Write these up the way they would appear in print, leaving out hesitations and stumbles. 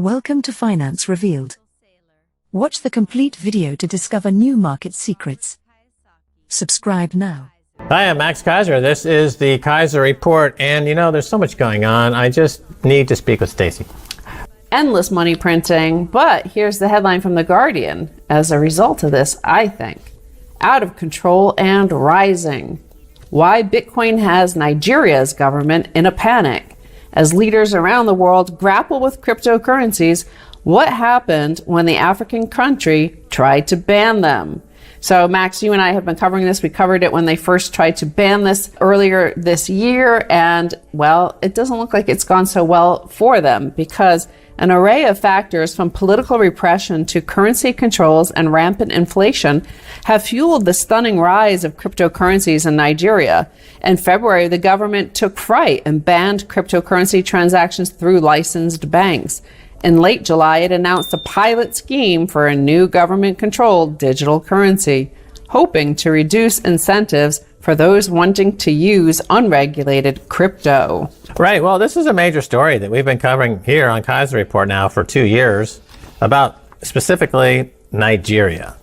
Welcome to Finance Revealed. Watch the complete video to discover new market secrets. Subscribe now. Hi, I'm Max Keiser. This is the Keiser Report, and there's so much going on. I just need to speak with Stacy. Endless money printing, but here's the headline from The Guardian. As a result of this, I think, out of control and rising. Why Bitcoin has Nigeria's government in a panic. As leaders around the world grapple with cryptocurrencies, what happened when the African country tried to ban them? So Max, you and I have been covering this. We covered it when they first tried to ban this earlier this year. And well, it doesn't look like it's gone so well for them because an array of factors from political repression to currency controls and rampant inflation have fueled the stunning rise of cryptocurrencies in Nigeria. In February, the government took fright and banned cryptocurrency transactions through licensed banks. In late July, it announced a pilot scheme for a new government-controlled digital currency, hoping to reduce incentives for those wanting to use unregulated crypto. Right. Well, this is a major story that we've been covering here on Keiser Report now for 2 years about specifically Nigeria.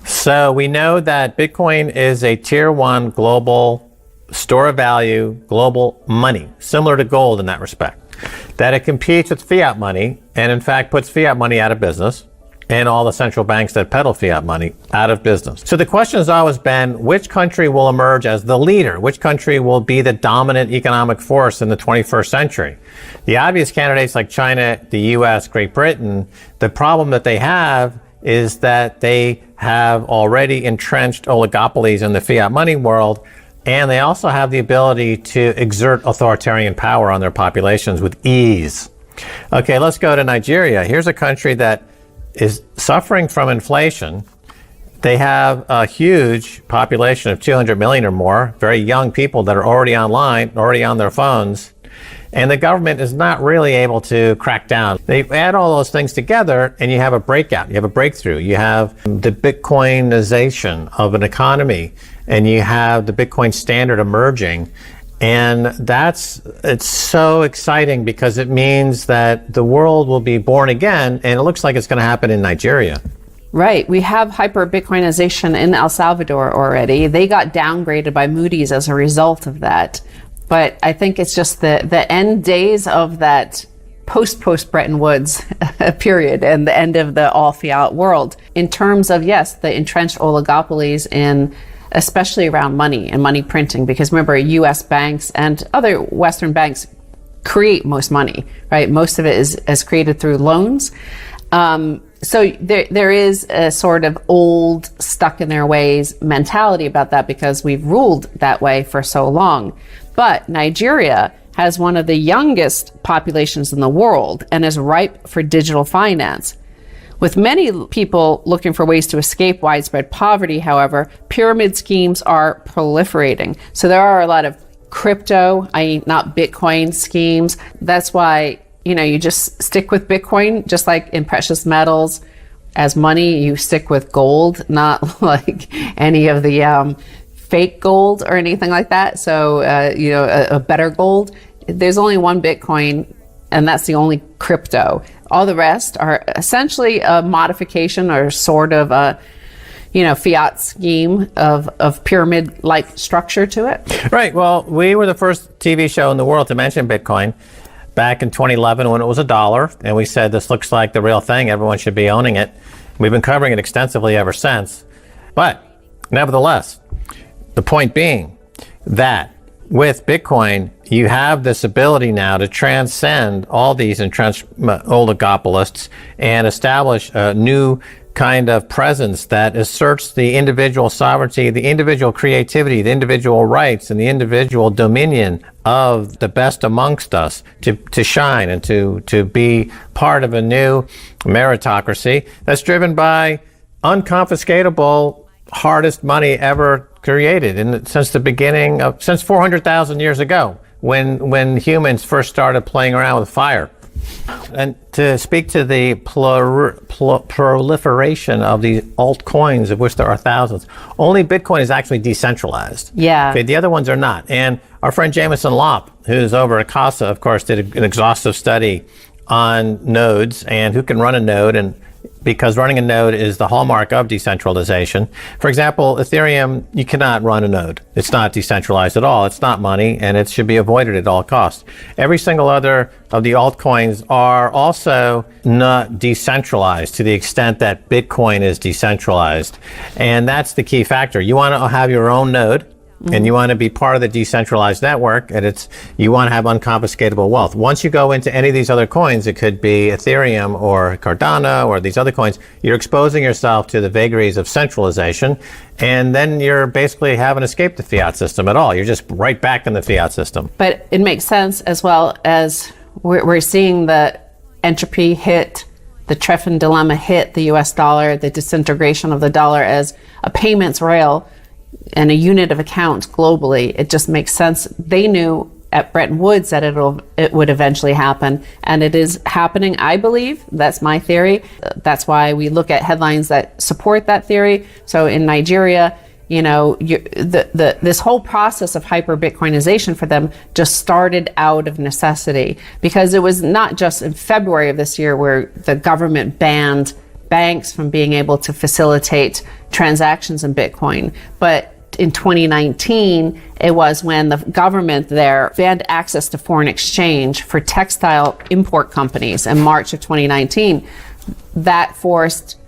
So we know that Bitcoin is a tier 1 global store of value, global money, similar to gold in that respect. That it competes with fiat money and in fact puts fiat money out of business and all the central banks that peddle fiat money out of business. So the question has always been, which country will emerge as the leader? Which country will be the dominant economic force in the 21st century? The obvious candidates like China, the US, Great Britain, the problem that they have is that they have already entrenched oligopolies in the fiat money world, and they also have the ability to exert authoritarian power on their populations with ease. Okay, let's go to Nigeria. Here's a country that is suffering from inflation. They have a huge population of 200 million or more, very young people that are already online, already on their phones, and the government is not really able to crack down. They add all those things together and you have a breakout, you have a breakthrough. You have the Bitcoinization of an economy, and you have the Bitcoin standard emerging. And it's so exciting because it means that the world will be born again, and it looks like it's going to happen in Nigeria. Right. We have hyper-Bitcoinization in El Salvador already. They got downgraded by Moody's as a result of that. But I think it's just the end days of that post-Bretton Woods period and the end of the all-fiat world in terms of, yes, the entrenched oligopolies in especially around money and money printing, because remember, US banks and other Western banks create most money, right? Most of it is created through loans. So there is a sort of old, stuck in their ways mentality about that because we've ruled that way for so long. But Nigeria has one of the youngest populations in the world and is ripe for digital finance. With many people looking for ways to escape widespread poverty, however, pyramid schemes are proliferating. So there are a lot of crypto, i.e. not Bitcoin schemes. That's why, you just stick with Bitcoin, just like in precious metals. As money, you stick with gold, not like any of the fake gold or anything like that. So, a better gold. There's only one Bitcoin, and that's the only crypto. All the rest are essentially a modification or sort of a, fiat scheme of pyramid-like structure to it. Right. Well, we were the first TV show in the world to mention Bitcoin back in 2011 when it was $1, and we said this looks like the real thing. Everyone should be owning it. We've been covering it extensively ever since. But nevertheless, the point being that with Bitcoin, you have this ability now to transcend all these entrenched oligopolists and establish a new kind of presence that asserts the individual sovereignty, the individual creativity, the individual rights, and the individual dominion of the best amongst us to shine and to be part of a new meritocracy that's driven by unconfiscatable, hardest money ever created since the beginning of, since 400,000 years ago, when humans first started playing around with fire. And to speak to the proliferation of these altcoins, of which there are thousands, only Bitcoin is actually decentralized. Yeah. Okay, the other ones are not. And our friend Jameson Lopp, who's over at CASA, of course, did an exhaustive study on nodes and who can run a node, and because running a node is the hallmark of decentralization. For example, Ethereum, you cannot run a node. It's not decentralized at all. It's not money, and it should be avoided at all costs. Every single other of the altcoins are also not decentralized to the extent that Bitcoin is decentralized. And that's the key factor. You want to have your own node, and you want to be part of the decentralized network, and you want to have unconfiscatable wealth. Once you go into any of these other coins, it could be Ethereum or Cardano or these other coins, you're exposing yourself to the vagaries of centralization, and then you're basically haven't escaped the fiat system at all. You're just right back in the fiat system. But it makes sense, as well as we're seeing the entropy hit, the Trefin dilemma hit the US dollar, the disintegration of the dollar as a payments rail and a unit of account globally. It just makes sense. They knew at Bretton Woods that it would eventually happen, and it is happening, I believe. That's my theory. That's why we look at headlines that support that theory. So in Nigeria, you know, this whole process of hyper-Bitcoinization for them just started out of necessity, because it was not just in February of this year where the government banned banks from being able to facilitate transactions in Bitcoin, but in 2019, it was when the government there banned access to foreign exchange for textile import companies in March of 2019. That forced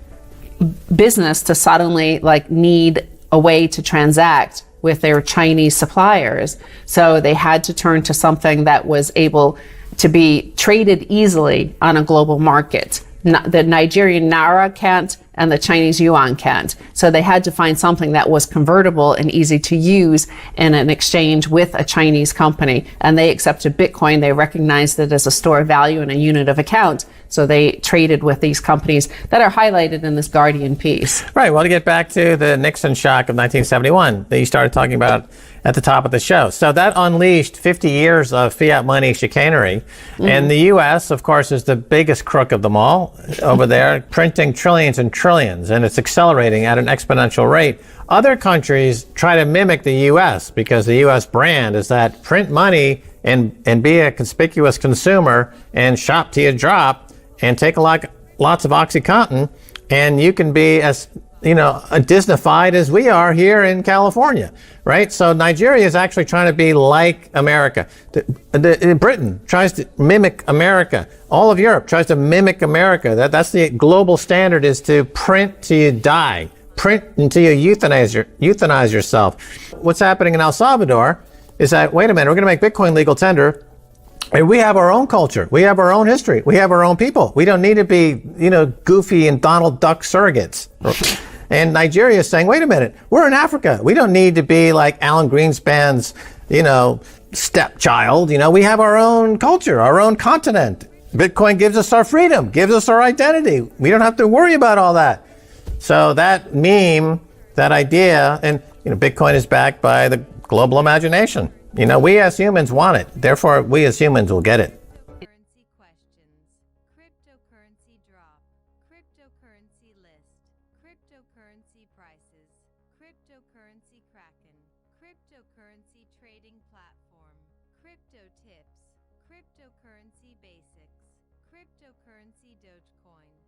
business to suddenly need a way to transact with their Chinese suppliers. So they had to turn to something that was able to be traded easily on a global market. The Nigerian naira can't, and the Chinese yuan can't. So they had to find something that was convertible and easy to use in an exchange with a Chinese company. And they accepted Bitcoin. They recognized it as a store of value and a unit of account. So they traded with these companies that are highlighted in this Guardian piece. Right. Well, to get back to the Nixon shock of 1971 that you started talking about at the top of the show. So that unleashed 50 years of fiat money chicanery. And the U.S., of course, is the biggest crook of them all over there, printing trillions and trillions, and it's accelerating at an exponential rate. Other countries try to mimic the U.S. because the U.S. brand is that print money and be a conspicuous consumer and shop till you drop and take lots of OxyContin, and you can be as Disneyfied as we are here in California, right? So Nigeria is actually trying to be like America. Britain tries to mimic America. All of Europe tries to mimic America. That's the global standard, is to print till you die. Print until you euthanize yourself. What's happening in El Salvador is that, wait a minute, we're going to make Bitcoin legal tender. And we have our own culture. We have our own history. We have our own people. We don't need to be, Goofy and Donald Duck surrogates. And Nigeria is saying, wait a minute, we're in Africa. We don't need to be like Alan Greenspan's, stepchild. We have our own culture, our own continent. Bitcoin gives us our freedom, gives us our identity. We don't have to worry about all that. So that meme, that idea, and Bitcoin is backed by the global imagination. We as humans want it. Therefore, we as humans will get it. Currency questions. Cryptocurrency drop. Cryptocurrency list. Cryptocurrency prices. Cryptocurrency kraken. Cryptocurrency trading platform. Crypto tips. Cryptocurrency basics. Cryptocurrency Dogecoin.